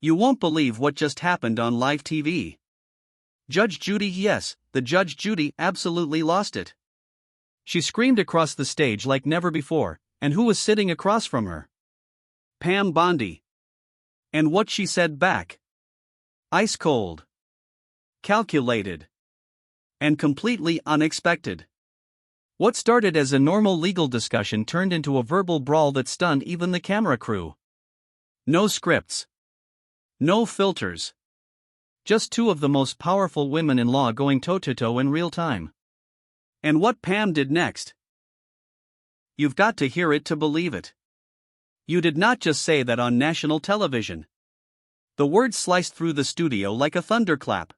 You won't believe what just happened on live TV. Judge Judy, yes, the Judge Judy absolutely lost it. She screamed across the stage like never before, and who was sitting across from her? Pam Bondi. And what she said back? Ice cold. Calculated. And completely unexpected. What started as a normal legal discussion turned into a verbal brawl that stunned even the camera crew. No scripts. No filters. Just two of the most powerful women in law going toe-to-toe in real time. And what Pam did next? You've got to hear it to believe it. You did not just say that on national television. The words sliced through the studio like a thunderclap.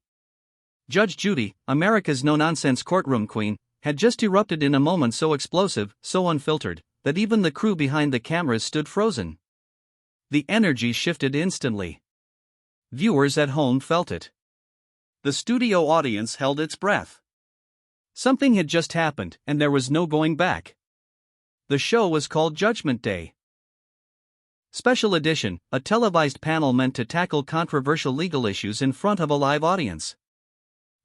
Judge Judy, America's no-nonsense courtroom queen, had just erupted in a moment so explosive, so unfiltered, that even the crew behind the cameras stood frozen. The energy shifted instantly. Viewers at home felt it. The studio audience held its breath. Something had just happened, and there was no going back. The show was called Judgment Day. Special Edition, a televised panel meant to tackle controversial legal issues in front of a live audience.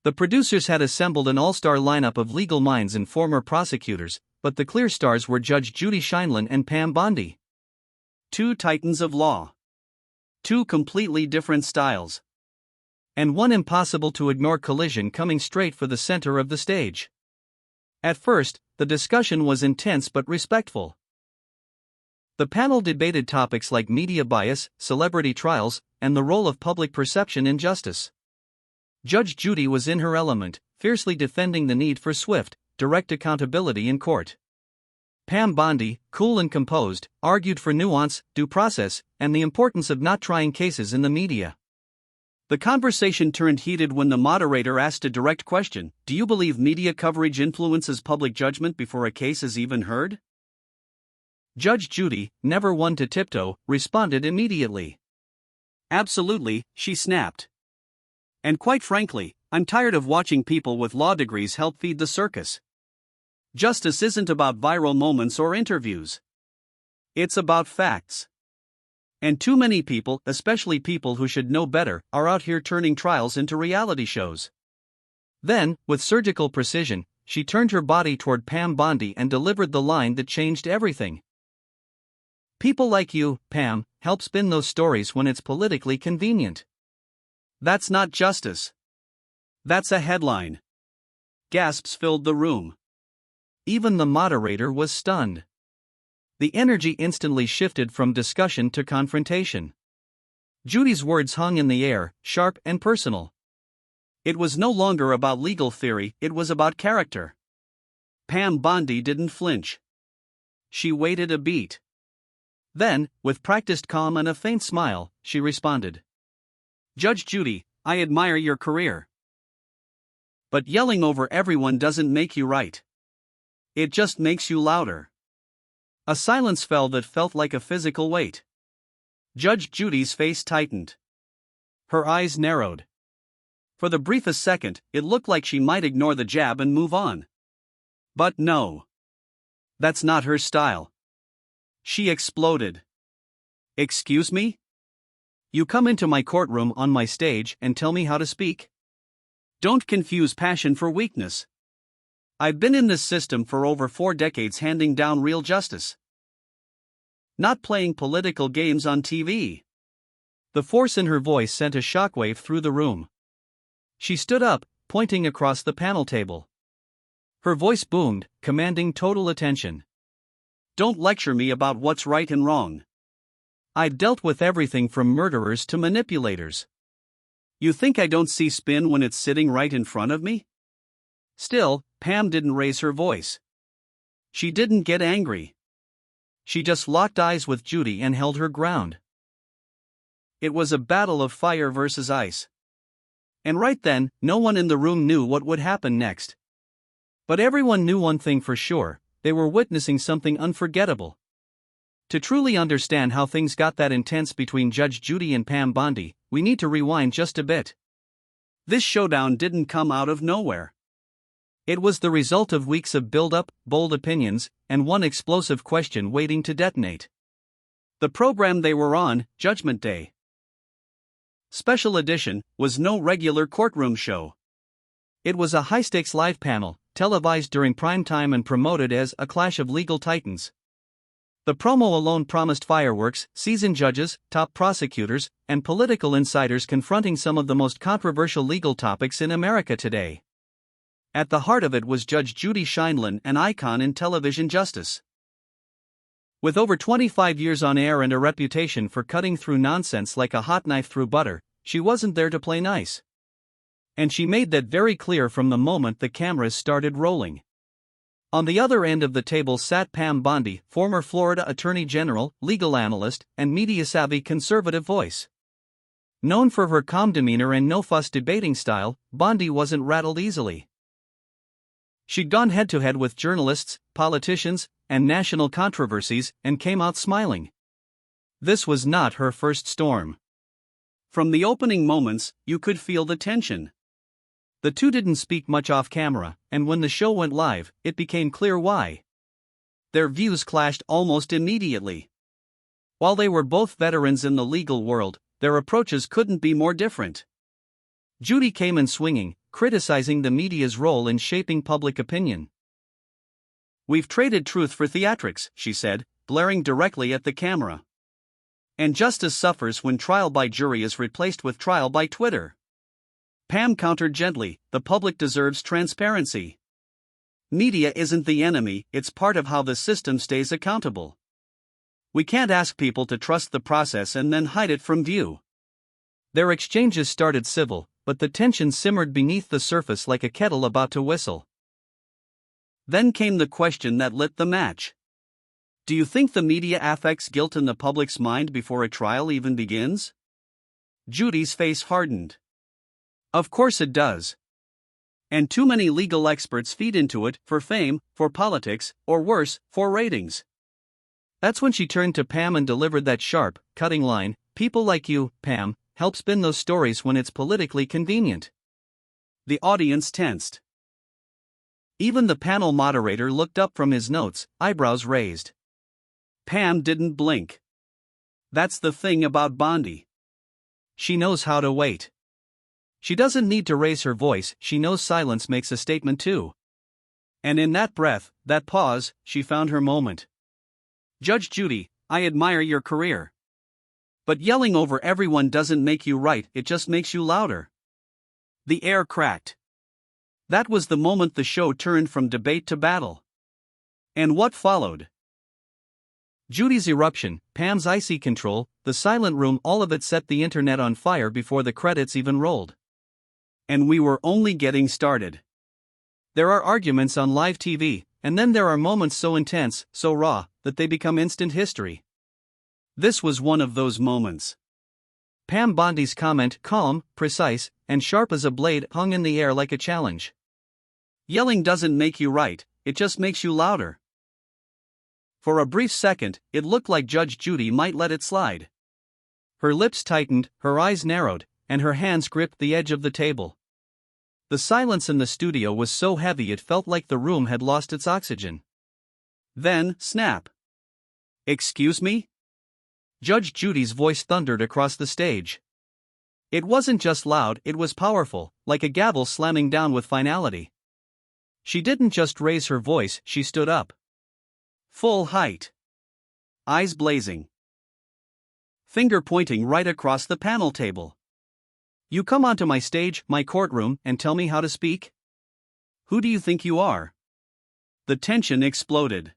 The producers had assembled an all-star lineup of legal minds and former prosecutors, but the clear stars were Judge Judy Scheinlein and Pam Bondi. Two titans of law. Two completely different styles. And one impossible-to-ignore collision coming straight for the center of the stage. At first, the discussion was intense but respectful. The panel debated topics like media bias, celebrity trials, and the role of public perception in justice. Judge Judy was in her element, fiercely defending the need for swift, direct accountability in court. Pam Bondi, cool and composed, argued for nuance, due process, and the importance of not trying cases in the media. The conversation turned heated when the moderator asked a direct question: do you believe media coverage influences public judgment before a case is even heard? Judge Judy, never one to tiptoe, responded immediately. Absolutely, she snapped. And quite frankly, I'm tired of watching people with law degrees help feed the circus. Justice isn't about viral moments or interviews. It's about facts. And too many people, especially people who should know better, are out here turning trials into reality shows. Then, with surgical precision, she turned her body toward Pam Bondi and delivered the line that changed everything. People like you, Pam, help spin those stories when it's politically convenient. That's not justice. That's a headline. Gasps filled the room. Even the moderator was stunned. The energy instantly shifted from discussion to confrontation. Judy's words hung in the air, sharp and personal. It was no longer about legal theory, it was about character. Pam Bondi didn't flinch. She waited a beat. Then, with practiced calm and a faint smile, she responded. Judge Judy, I admire your career. But yelling over everyone doesn't make you right. It just makes you louder. A silence fell that felt like a physical weight. Judge Judy's face tightened. Her eyes narrowed. For the briefest second, it looked like she might ignore the jab and move on. But no. That's not her style. She exploded. Excuse me? You come into my courtroom on my stage and tell me how to speak? Don't confuse passion for weakness. I've been in this system for over 4 decades handing down real justice. Not playing political games on TV. The force in her voice sent a shockwave through the room. She stood up, pointing across the panel table. Her voice boomed, commanding total attention. Don't lecture me about what's right and wrong. I dealt with everything from murderers to manipulators. You think I don't see spin when it's sitting right in front of me? Still, Pam didn't raise her voice. She didn't get angry. She just locked eyes with Judy and held her ground. It was a battle of fire versus ice. And right then, no one in the room knew what would happen next. But everyone knew one thing for sure: they were witnessing something unforgettable. To truly understand how things got that intense between Judge Judy and Pam Bondi, we need to rewind just a bit. This showdown didn't come out of nowhere. It was the result of weeks of build-up, bold opinions, and one explosive question waiting to detonate. The program they were on, Judgment Day. Special Edition was no regular courtroom show. It was a high-stakes live panel, televised during prime time and promoted as a clash of legal titans. The promo alone promised fireworks, seasoned judges, top prosecutors, and political insiders confronting some of the most controversial legal topics in America today. At the heart of it was Judge Judy Sheindlin, an icon in television justice. With over 25 years on air and a reputation for cutting through nonsense like a hot knife through butter, she wasn't there to play nice. And she made that very clear from the moment the cameras started rolling. On the other end of the table sat Pam Bondi, former Florida Attorney General, legal analyst, and media-savvy conservative voice. Known for her calm demeanor and no-fuss debating style, Bondi wasn't rattled easily. She'd gone head-to-head with journalists, politicians, and national controversies, and came out smiling. This was not her first storm. From the opening moments, you could feel the tension. The two didn't speak much off camera, and when the show went live, it became clear why. Their views clashed almost immediately. While they were both veterans in the legal world, their approaches couldn't be more different. Judy came in swinging, criticizing the media's role in shaping public opinion. "We've traded truth for theatrics," she said, glaring directly at the camera. "And justice suffers when trial by jury is replaced with trial by Twitter." Pam countered gently, "The public deserves transparency. Media isn't the enemy, it's part of how the system stays accountable. We can't ask people to trust the process and then hide it from view." Their exchanges started civil, but the tension simmered beneath the surface like a kettle about to whistle. Then came the question that lit the match. Do you think the media affects guilt in the public's mind before a trial even begins? Judy's face hardened. Of course it does. And too many legal experts feed into it, for fame, for politics, or worse, for ratings. That's when she turned to Pam and delivered that sharp, cutting line, "People like you, Pam, help spin those stories when it's politically convenient." The audience tensed. Even the panel moderator looked up from his notes, eyebrows raised. Pam didn't blink. That's the thing about Bondi. She knows how to wait. She doesn't need to raise her voice, she knows silence makes a statement too. And in that breath, that pause, she found her moment. "Judge Judy, I admire your career. But yelling over everyone doesn't make you right, it just makes you louder." The air cracked. That was the moment the show turned from debate to battle. And what followed? Judy's eruption, Pam's icy control, the silent room, all of it set the internet on fire before the credits even rolled. And we were only getting started. There are arguments on live TV, and then there are moments so intense, so raw, that they become instant history. This was one of those moments. Pam Bondi's comment, calm, precise, and sharp as a blade, hung in the air like a challenge. Yelling doesn't make you right, it just makes you louder. For a brief second, it looked like Judge Judy might let it slide. Her lips tightened, her eyes narrowed, and her hands gripped the edge of the table. The silence in the studio was so heavy it felt like the room had lost its oxygen. Then, snap. "Excuse me?" Judge Judy's voice thundered across the stage. It wasn't just loud, it was powerful, like a gavel slamming down with finality. She didn't just raise her voice, she stood up. Full height. Eyes blazing. Finger pointing right across the panel table. "You come onto my stage, my courtroom, and tell me how to speak? Who do you think you are?" The tension exploded.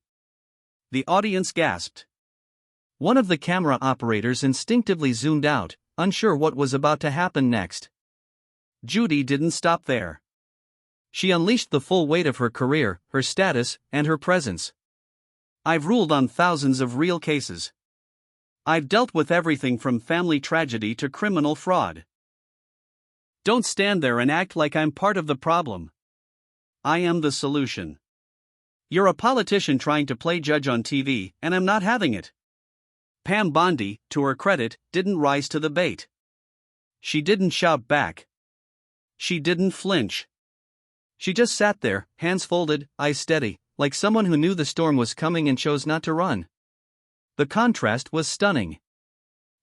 The audience gasped. One of the camera operators instinctively zoomed out, unsure what was about to happen next. Judy didn't stop there. She unleashed the full weight of her career, her status, and her presence. "I've ruled on thousands of real cases. I've dealt with everything from family tragedy to criminal fraud. Don't stand there and act like I'm part of the problem. I am the solution. You're a politician trying to play judge on TV, and I'm not having it." Pam Bondi, to her credit, didn't rise to the bait. She didn't shout back. She didn't flinch. She just sat there, hands folded, eyes steady, like someone who knew the storm was coming and chose not to run. The contrast was stunning.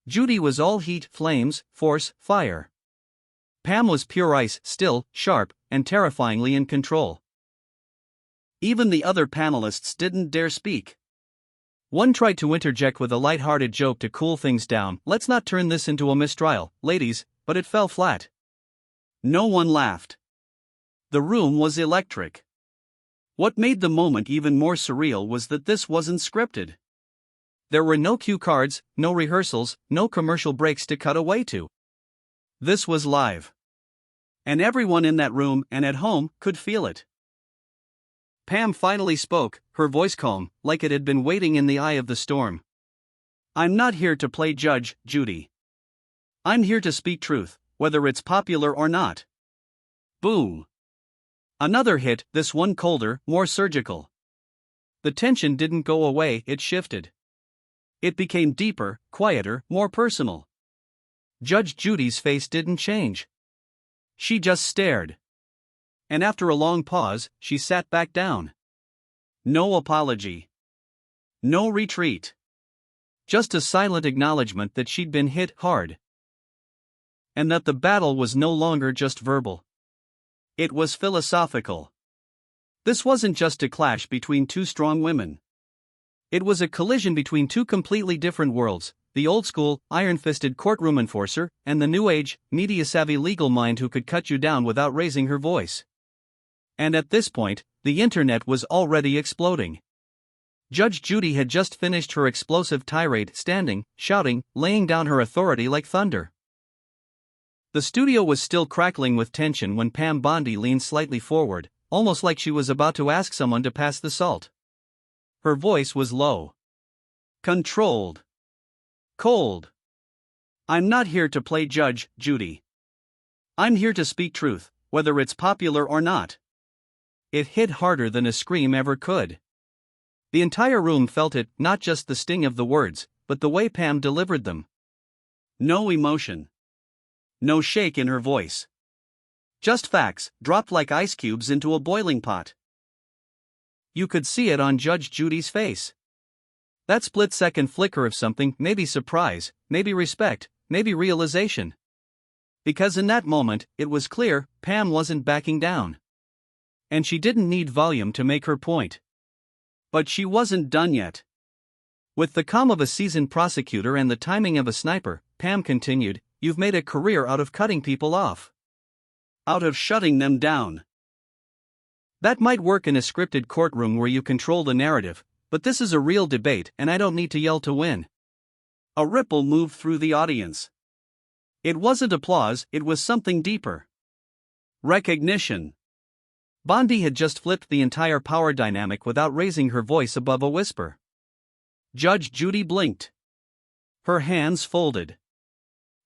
Judy was all heat, flames, force, fire. Pam was pure ice, still, sharp, and terrifyingly in control. Even the other panelists didn't dare speak. One tried to interject with a light-hearted joke to cool things down. "Let's not turn this into a mistrial, ladies," but it fell flat. No one laughed. The room was electric. What made the moment even more surreal was that this wasn't scripted. There were no cue cards, no rehearsals, no commercial breaks to cut away to. This was live. And everyone in that room and at home could feel it. Pam finally spoke, her voice calm, like it had been waiting in the eye of the storm. "I'm not here to play Judge, Judy. I'm here to speak truth, whether it's popular or not." Boom. Another hit, this one colder, more surgical. The tension didn't go away, it shifted. It became deeper, quieter, more personal. Judge Judy's face didn't change. She just stared. And after a long pause, she sat back down. No apology. No retreat. Just a silent acknowledgement that she'd been hit hard. And that the battle was no longer just verbal. It was philosophical. This wasn't just a clash between two strong women. It was a collision between two completely different worlds, the old-school, iron-fisted courtroom enforcer, and the new-age, media-savvy legal mind who could cut you down without raising her voice. And at this point, the internet was already exploding. Judge Judy had just finished her explosive tirade, standing, shouting, laying down her authority like thunder. The studio was still crackling with tension when Pam Bondi leaned slightly forward, almost like she was about to ask someone to pass the salt. Her voice was low. Controlled. Cold. "I'm not here to play Judge, Judy. I'm here to speak truth, whether it's popular or not." It hit harder than a scream ever could. The entire room felt it, not just the sting of the words, but the way Pam delivered them. No emotion. No shake in her voice. Just facts, dropped like ice cubes into a boiling pot. You could see it on Judge Judy's face. That split-second flicker of something, maybe surprise, maybe respect, maybe realization. Because in that moment, it was clear, Pam wasn't backing down. And she didn't need volume to make her point. But she wasn't done yet. With the calm of a seasoned prosecutor and the timing of a sniper, Pam continued, "You've made a career out of cutting people off. Out of shutting them down. That might work in a scripted courtroom where you control the narrative, but this is a real debate and I don't need to yell to win." A ripple moved through the audience. It wasn't applause, it was something deeper. Recognition. Bondi had just flipped the entire power dynamic without raising her voice above a whisper. Judge Judy blinked. Her hands folded.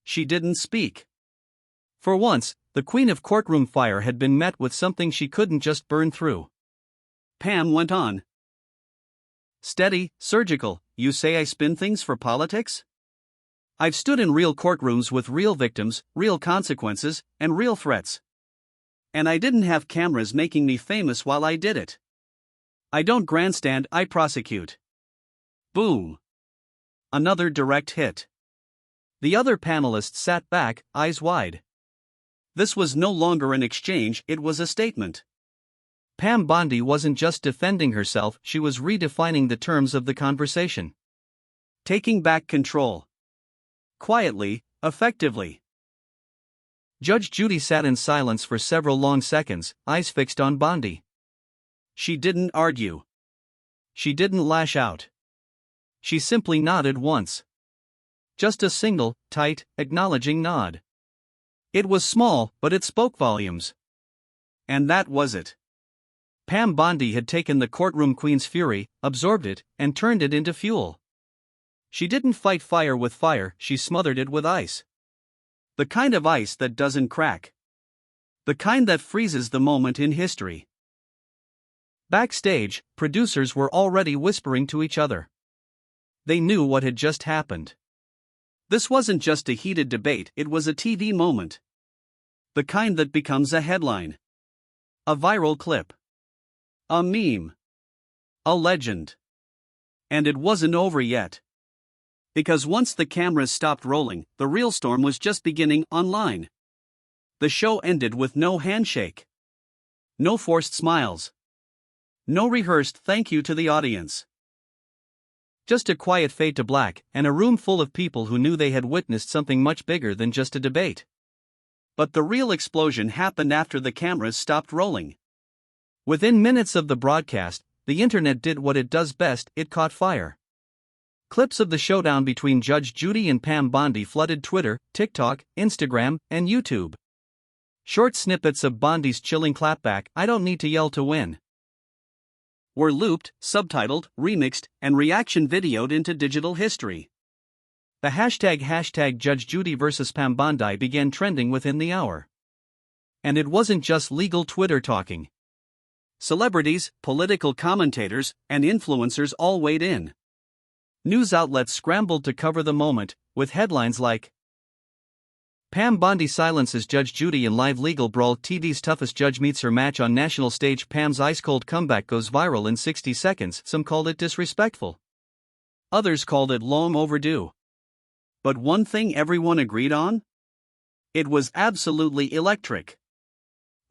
She didn't speak. For once, the queen of courtroom fire had been met with something she couldn't just burn through. Pam went on. "Steady, surgical, you say I spin things for politics? I've stood in real courtrooms with real victims, real consequences, and real threats. And I didn't have cameras making me famous while I did it. I don't grandstand, I prosecute." Boom. Another direct hit. The other panelists sat back, eyes wide. This was no longer an exchange, it was a statement. Pam Bondi wasn't just defending herself, she was redefining the terms of the conversation. Taking back control. Quietly, effectively. Judge Judy sat in silence for several long seconds, eyes fixed on Bondi. She didn't argue. She didn't lash out. She simply nodded once. Just a single, tight, acknowledging nod. It was small, but it spoke volumes. And that was it. Pam Bondi had taken the courtroom queen's fury, absorbed it, and turned it into fuel. She didn't fight fire with fire, she smothered it with ice. The kind of ice that doesn't crack. The kind that freezes the moment in history. Backstage, producers were already whispering to each other. They knew what had just happened. This wasn't just a heated debate, it was a TV moment. The kind that becomes a headline. A viral clip. A meme. A legend. And it wasn't over yet. Because once the cameras stopped rolling, the real storm was just beginning online. The show ended with no handshake, no forced smiles, no rehearsed thank you to the audience. Just a quiet fade to black, and a room full of people who knew they had witnessed something much bigger than just a debate. But the real explosion happened after the cameras stopped rolling. Within minutes of the broadcast, the internet did what it does best: it caught fire. Clips of the showdown between Judge Judy and Pam Bondi flooded Twitter, TikTok, Instagram, and YouTube. Short snippets of Bondi's chilling clapback, "I don't need to yell to win," were looped, subtitled, remixed, and reaction videoed into digital history. The hashtag Judge Judy vs. Pam Bondi began trending within the hour. And it wasn't just legal Twitter talking. Celebrities, political commentators, and influencers all weighed in. News outlets scrambled to cover the moment, with headlines like, "Pam Bondi silences Judge Judy in live legal brawl. TV's toughest judge meets her match on national stage. Pam's ice-cold comeback goes viral in 60 seconds. Some called it disrespectful. Others called it long overdue. But one thing everyone agreed on? It was absolutely electric.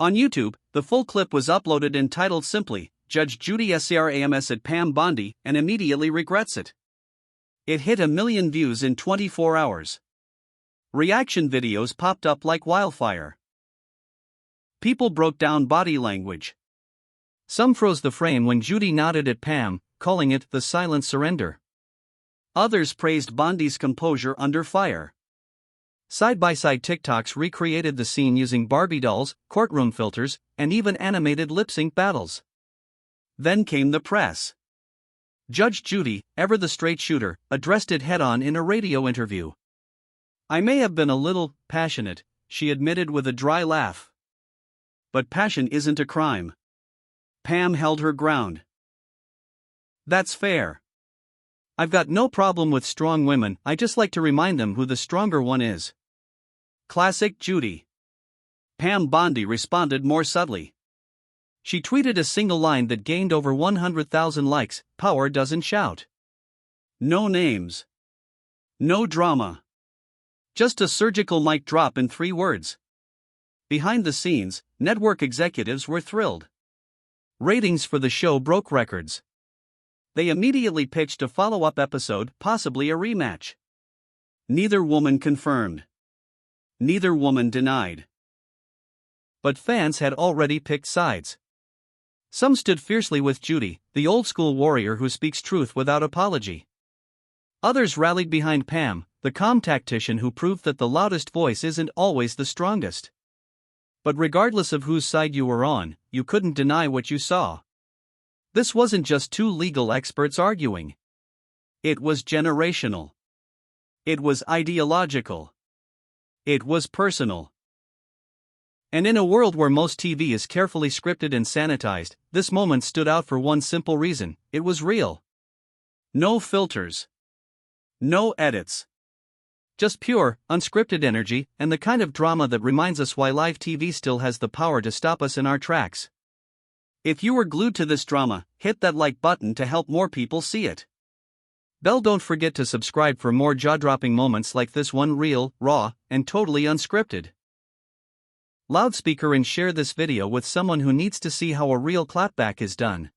On YouTube, the full clip was uploaded entitled simply, "Judge Judy SRAMS at Pam Bondi and immediately regrets it." It hit 1 million views in 24 hours. Reaction videos popped up like wildfire. People broke down body language. Some froze the frame when Judy nodded at Pam, calling it the silent surrender. Others praised Bondi's composure under fire. Side-by-side TikToks recreated the scene using Barbie dolls, courtroom filters, and even animated lip-sync battles. Then came the press. Judge Judy, ever the straight shooter, addressed it head-on in a radio interview. "I may have been a little passionate," she admitted with a dry laugh. "But passion isn't a crime." Pam held her ground. "That's fair. I've got no problem with strong women, I just like to remind them who the stronger one is." Classic Judy. Pam Bondi responded more subtly. She tweeted a single line that gained over 100,000 likes, "Power doesn't shout." No names. No drama. Just a surgical mic drop in 3 words. Behind the scenes, network executives were thrilled. Ratings for the show broke records. They immediately pitched a follow-up episode, possibly a rematch. Neither woman confirmed. Neither woman denied. But fans had already picked sides. Some stood fiercely with Judy, the old-school warrior who speaks truth without apology. Others rallied behind Pam, the calm tactician who proved that the loudest voice isn't always the strongest. But regardless of whose side you were on, you couldn't deny what you saw. This wasn't just two legal experts arguing. It was generational. It was ideological. It was personal. And in a world where most TV is carefully scripted and sanitized, this moment stood out for one simple reason: it was real. No filters. No edits. Just pure, unscripted energy, and the kind of drama that reminds us why live TV still has the power to stop us in our tracks. If you were glued to this drama, hit that like button to help more people see it. Don't forget to subscribe for more jaw-dropping moments like this one, real, raw, and totally unscripted. Loudspeaker and share this video with someone who needs to see how a real clapback is done.